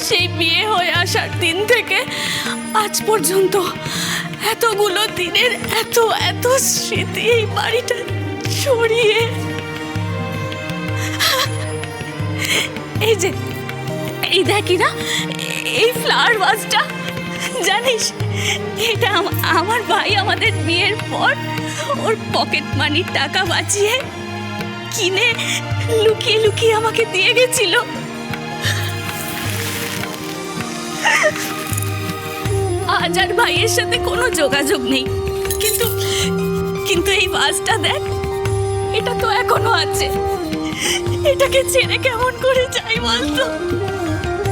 সেই বিয়ে হয়ে আসার দিন থেকে আজ পর্যন্ত এতগুলো দিনের এত এত স্মৃতি এই বাড়িটা ছড়িয়ে। এই যে এই দেখি না, এই ফ্লাওয়ার ভাসটা, জানিস এটা আমার ভাই আমাদের বিয়ের পর ওর পকেট মানির টাকা বাঁচিয়ে কিনে লুকিয়ে লুকিয়ে আমাকে দিয়ে গেছিল। আজ আর ভাইয়ের সাথে কোনো যোগাযোগ নেই, কিন্তু কিন্তু এই ভাসটা দেখ, এটা তো এখনো আছে। এটাকে ছেড়ে কেমন করে যাই বলতো,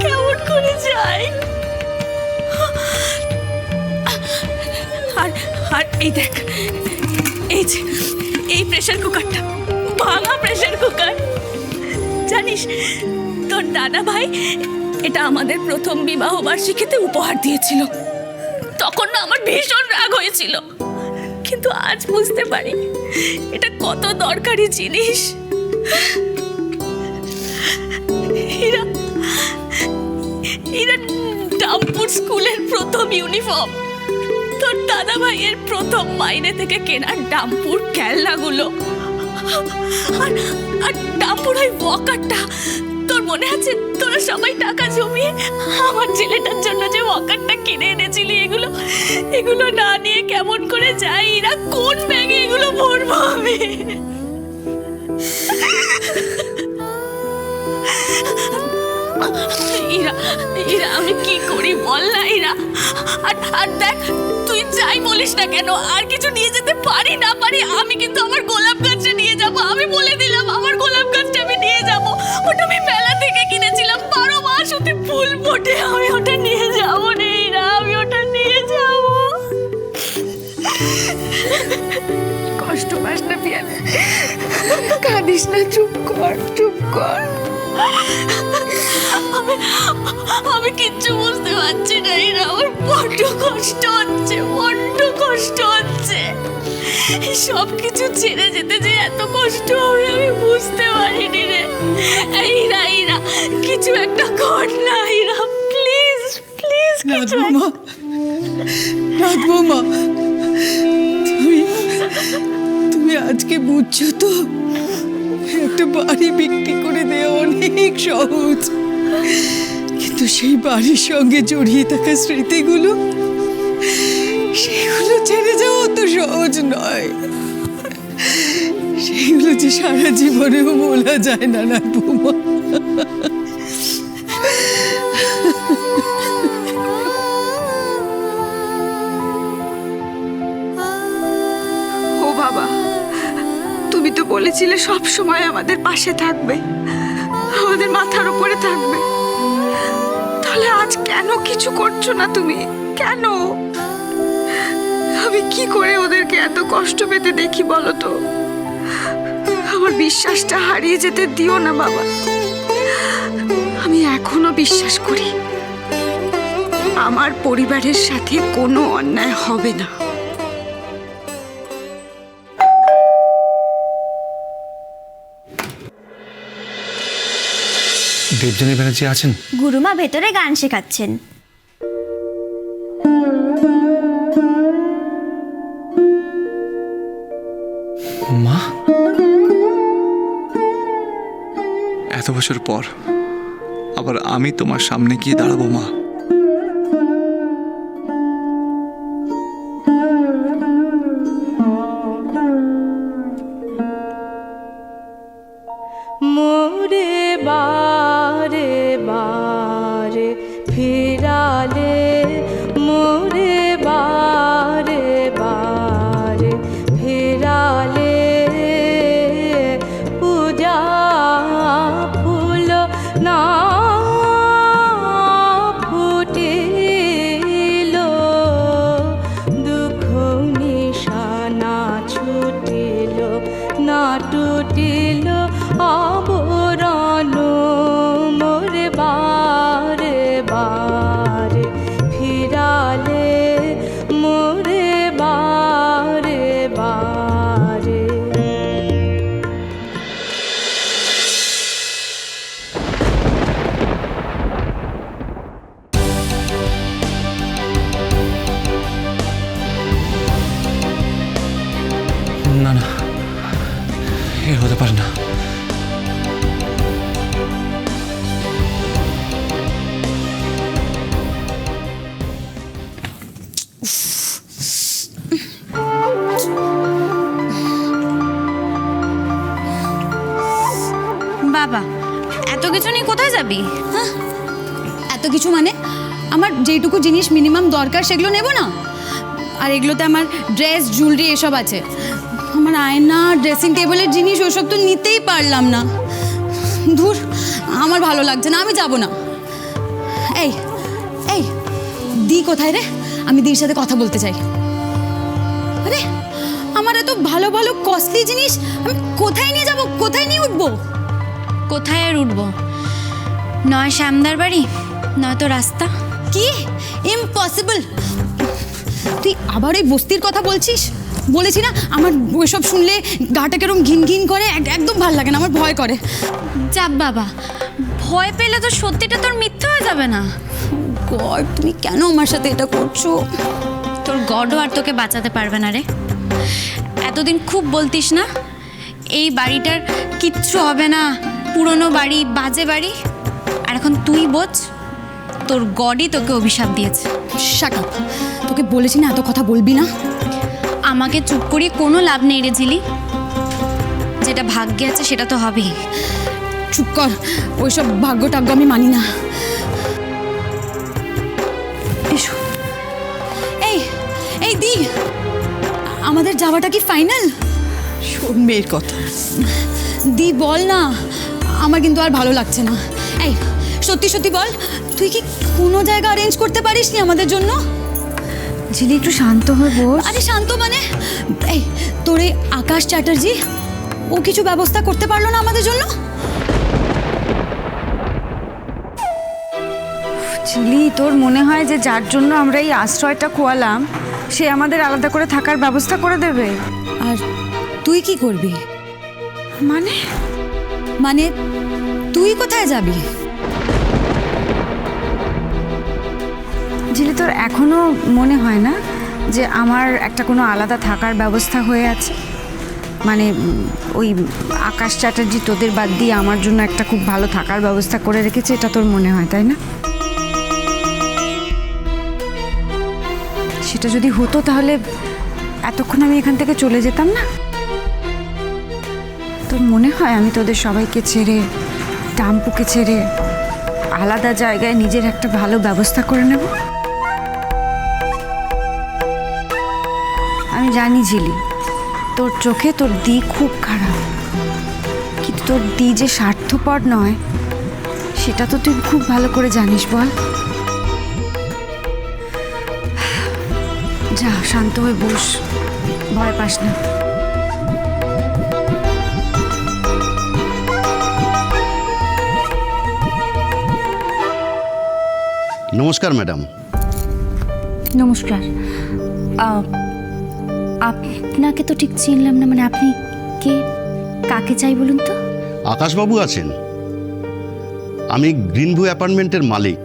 কেমন করে যাই? আর আর এই দেখ, এই যে এই প্রেসার কুকারটা, ভাঙা প্রেসার কুকার, জানিস তোর দাদা ভাই এটা আমাদের প্রথম বিবাহ বার্ষিকীতে উপহার দিয়েছিল। তখন না আমার ভীষণ রাগ হয়েছিল, কিন্তু আজ বুঝতে পারি এটা কত দরকারি জিনিস। এরা ডাম্পুর স্কুলের প্রথম ইউনিফর্ম, তোর দাদা ভাইয়ের প্রথম মাইনে থেকে কেনা ডাম্পুর খেলনাগুলো, আর ডাম্পুর ওই ওয়াকারটা, তোর মনে আছে তোরা সবাই টাকা জমিয়ে আমার ছেলেটার জন্য যে ওয়াকারটা কিনে এনেছিলি, এগুলো এগুলো না নিয়ে কেমন করে যাই? এরা কোন ব্যাগে এগুলো ভরবো আমি? ইরা আমি কি করি বল না ইরা? আর দেখ, তুই যাই বলিস না কেন, আর কিছু নিয়ে যেতে পারি না পারি, আমি কিন্তু আমার গোলাপ গাছটা নিয়ে যাবো। আমি বলে দিলাম আমার গোলাপ গাছটা আমি নিয়ে যাবো। ওটা আমি মেলা থেকে কিনেছিলাম, 12 মাস ওতে ফুল ফোটে। আমি ওটা নিয়ে যাবো রে ইরা, আমি ওটা নিয়ে যাবো। কষ্ট পাস না পিয়ান, কাঁদিস না, চুপ কর চুপ কর। আমি কিচ্ছু বুঝতে পারছি না এরা, আমার বড্ড কষ্ট হচ্ছে, বড্ড কষ্ট হচ্ছে। সব কিছু ছেড়ে যেতে যে এত কষ্ট হবে আমি বুঝতে পারিনি রে। ইরা ইরা কিছু একটা কর না ইরা, প্লিজ প্লিজ। রাত বৌমা, রাত বৌমা, তুমি আজকে বুঝছো তো একটা বাড়ি বিক্রি করে দেওয়া অনেক সহজ, কিন্তু সেই বাড়ির সঙ্গে জড়িয়ে থাকা স্মৃতিগুলো, সেগুলো ছেড়ে যাওয়া তো সহজ নয়। সেগুলো যে সারা জীবনেও বলা যায় না রাত বৌমা। ও বাবা, তুমি তো বলেছিলে সব সময় আমাদের পাশে থাকবে, আমাদের মাথার উপরে থাকবে, তাহলে আজ কেন কিছু করছো না তুমি? কেন? আমি কি করে ওদেরকে এত কষ্ট পেতে দেখি বলো তো? আমার বিশ্বাসটা হারিয়ে যেতে দিও না বাবা। আমি এখনো বিশ্বাস করি আমার পরিবারের সাথে কোনো অন্যায় হবে না। দেবযানী ব্যানার্জি আছেন? গুরুমা ভেতরে গান শেখাচ্ছেন। মা, এত বছর পর আবার আমি তোমার সামনে গিয়ে দাঁড়াবো মা। মোরে বারে বারে ফিরালে, মোরে বারে বারে ফিরালে, পূজা ফুল না ফুটিল, দুঃখ নিশানা ছুটিল না টুটিল আবরণ, মোরে বারে বারে যাবি? হ্যাঁ, এত কিছু মানে আমার যেটুকু জিনিস মিনিমাম দরকার সেগুলো নেব না? আর এগুলোতে আমার ড্রেস জুয়েলারি এসব আছে। আমার আয়না, ড্রেসিং টেবিলের জিনিস ওসব তো নিতেই পারলাম না। ধুর, আমার ভালো লাগছে না, আমি যাব না। এই এই দি কোথায় রে? আমি দির সাথে কথা বলতে চাই। আরে আমার এত ভালো ভালো কস্টলি জিনিস আমি কোথায় নিয়ে যাব, কোথায় নিয়ে উঠবো? কোথায় আর উঠবো? নয় শ্যামদার বাড়ি, নয়তো রাস্তা। কি ইম্পসিবল! তুই আবার ওই বস্তির কথা বলছিস? বলেছি না আমার ওইসব শুনলে গাটা কেরম ঘিন ঘিন করে, একদম ভাল লাগে না, আমার ভয় করে। যাব বাবা, ভয় পেলে তো সত্যিটা তোর মিথ্যে হয়ে যাবে না। গড, তুমি কেন আমার সাথে এটা করছো? তোর গডও আর তোকে বাঁচাতে পারবে না রে। এতদিন খুব বলতিস না এই বাড়িটার কিচ্ছু হবে না, পুরনো বাড়ি, বাজে বাড়ি। আর এখন তুই বোঝ, তোর গডই তোকে অভিশাপ দিয়েছে। Shut up! তোকে বলেছি না এত কথা বলবি না। আমাকে চুপ করিয়ে কোনো লাভ নেই রে ঝিলি, যেটা ভাগ্যে আছে সেটা তো হবেই। চুপ কর, ওইসব ভাগ্য টাগ্য আমি মানি না। এসো। এই এই দি, আমাদের যাওয়াটা কি ফাইনাল? শোন মেয়ের কথা। দি বল না, আমার কিন্তু আর ভালো লাগছে না। এই সত্যি সত্যি বল, তুই কি কোনো জায়গা অ্যারেঞ্জ করতে পারিস নি আমাদের জন্য? ঝিলি একটু শান্ত হয়ে বস। আরে শান্ত মানে, এই তোর এই আকাশ চ্যাটার্জি, ও কিছু ব্যবস্থা করতে পারলো না আমাদের জন্য? ঝিলি, তোর মনে হয় যে যার জন্য আমরা এই আশ্রয়টা খোয়ালাম সে আমাদের আলাদা করে থাকার ব্যবস্থা করে দেবে? আর তুই কি করবি? মানে মানে তুই কোথায় যাবি? ঝিলি, তোর এখনো মনে হয় না যে আমার একটা কোনো আলাদা থাকার ব্যবস্থা হয়ে আছে? মানে ওই আকাশ চ্যাটার্জি তোদের বাদ দিয়ে আমার জন্য একটা খুব ভালো থাকার ব্যবস্থা করে রেখেছে, এটা তোর মনে হয়, তাই না? সেটা যদি হতো তাহলে এতক্ষণ আমি এখান থেকে চলে যেতাম না? তোর মনে হয় আমি তোদের সবাইকে ছেড়ে, টাম্পুকে ছেড়ে আলাদা জায়গায় নিজের একটা ভালো ব্যবস্থা করে নেব? আমি জানি ঝিলি, তোর চোখে তোর দি খুব খারাপ, কিন্তু তোর দি যে স্বার্থপর নয় সেটা তো তুই খুব ভালো করে জানিস। বল, যা শান্ত হয়ে বস, ভয় পাস না। নমস্কার ম্যাডাম। নমস্কার। আপনাকে তো ঠিক চিনলাম না, মানে আপনি কে, কাকে চাই বলুন তো? আকাশবাবু আছেন? আমি গ্রিনভিউ অ্যাপার্টমেন্টের মালিক।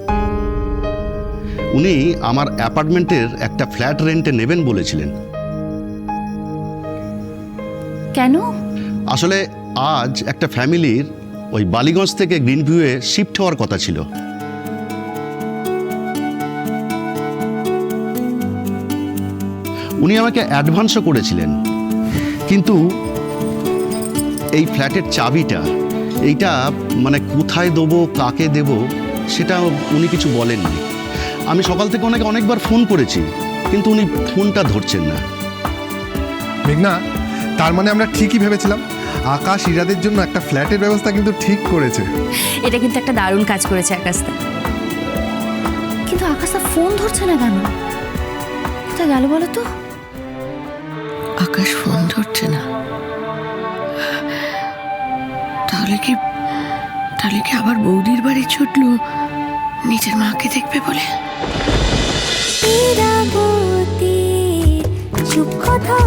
উনি আমার অ্যাপার্টমেন্টের একটা ফ্ল্যাট রেন্টে নেবেন বলেছিলেন। কেন? আসলে আজ একটা ফ্যামিলির ওই বালিগঞ্জ থেকে গ্রিনভিউয়ে শিফট হওয়ার কথা ছিল। উনি আমাকে অ্যাডভান্সও করেছিলেন, কিন্তু এই ফ্ল্যাটের চাবিটা এইটা মানে কোথায় দেবো, কাকে দেব সেটা উনি কিছু বলেননি। আমি সকাল থেকে ওনাকে অনেকবার ফোন করেছি, কিন্তু উনি ফোনটা ধরছেন না। মেঘনা, তার মানে আমরা ঠিকই ভেবেছিলাম আকাশ ইরাদের জন্য একটা ফ্ল্যাটের ব্যবস্থা কিন্তু ঠিক করেছে। এটা কিন্তু একটা দারুণ কাজ করেছে আকাশদা। কিন্তু আকাশদা ফোন ধরছে না কেন? কোথায় গেল বলো তো? আকাশ ফোন ধরছে না, তাহলে কি আবার বৌদির বাড়ি ছুটলো নিজের মাকে দেখবে বলে? চুপ কথা